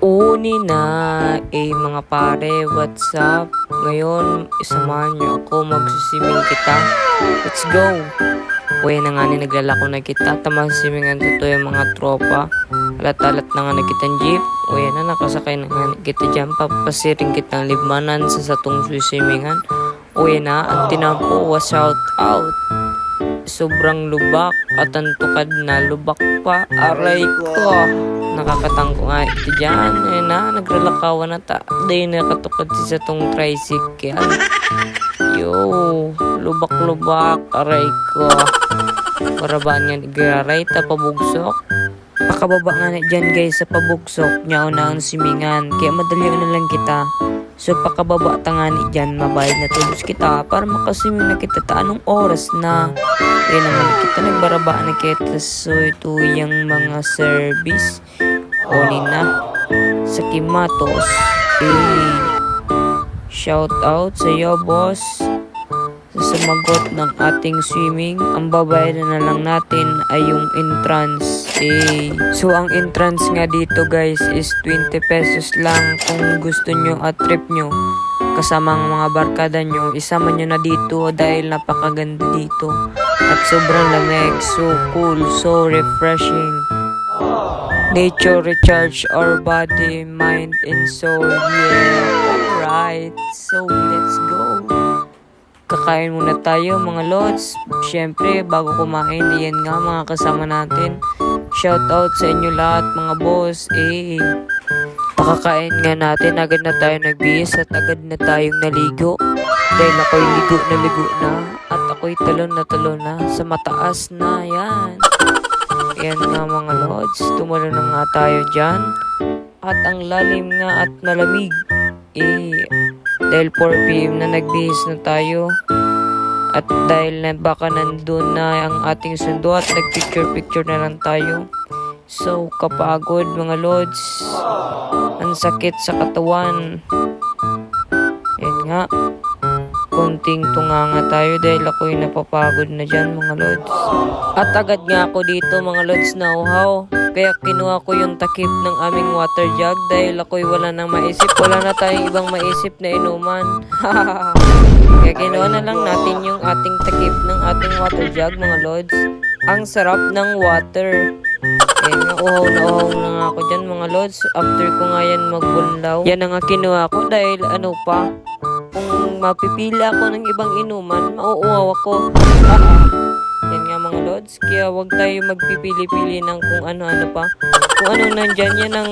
Uni na, mga pare, what's up? Ngayon, isamahan niyo ako, magsisiming kita. Let's go! Uy na nga ni naglalako na kita, tamasimingan dito yung mga tropa. Alat-alat na nga na kitang jeep. Uy na, nakasakay na nga kita dyan, papasiring kitang libmanan sa satong sisimingan. Uy na, ang tinampo, was shout out. Sobrang lubak at ang tukad na lubak pa, aray ko. Nakakatangko nga ito dyan. Ayun na, nagralakawan na ta. Dahil nakatukad sa tong tricycle. Yo, lubak-lubak, aray ko. Marabaan nga nag-aray, pabugsok. Pakababa nga na dyan guys sa pabugsok. Niya na ang simingan. Kaya madali na lang kita. So pakababa tangani dyan, mabayad na tulos kita para makasiming na kita ta anong oras na. Kaya naman kita nagbarabaan na kita. So ito yung mga service. Uli na sa Kimatos. Shout out sa iyo boss. Sa sumagot ng ating swimming, ang babayaran na lang natin ay yung entrance. So ang entrance nga dito guys is 20 pesos lang. Kung gusto nyo at trip nyo kasama ang mga barkada nyo, isama nyo na dito dahil napakaganda dito at sobrang lamig, so cool, so refreshing. Nature recharge our body, mind and soul. Yeah, alright, so let's go. Kakain muna tayo mga lods. Siyempre, bago kumain, yan nga mga kasama natin. Shout out sa inyo lahat mga boss. Pakakain nga natin, agad na tayo nagbihis at agad na tayong naligo. Dahil ako'y ligo na at ako'y talon na sa mataas na yan. Yan nga mga lods, tumalo na nga tayo dyan. At ang lalim nga at malamig. Dahil 4 PM na nagbihis na tayo. At dahil na baka nandun na ang ating sundo at nagpicture na lang tayo. So kapagod mga lods. Ang sakit sa katawan. Yan nga. Konting tunganga tayo dahil ako'y napapagod na dyan mga lods. At agad nga ako dito mga lods na uhaw. Kaya kinuha ko yung takip ng aming water jug dahil ako'y wala nang maisip. Wala na tayong ibang maisip na inuman. Kaya kinuha na lang natin yung ating takip ng ating water jug mga lods. Ang sarap ng water. Kaya nga uhaw na nga ako dyan mga lods. After ko nga yan magbunlaw. Yan ang nga kinuha ko dahil ano pa. Kung mapipili ako ng ibang inuman, mauuhaw ako. Yan nga mga lods, kaya wag tayo magpipili-pili ng kung ano-ano pa. Kung ano nandyan, yan ang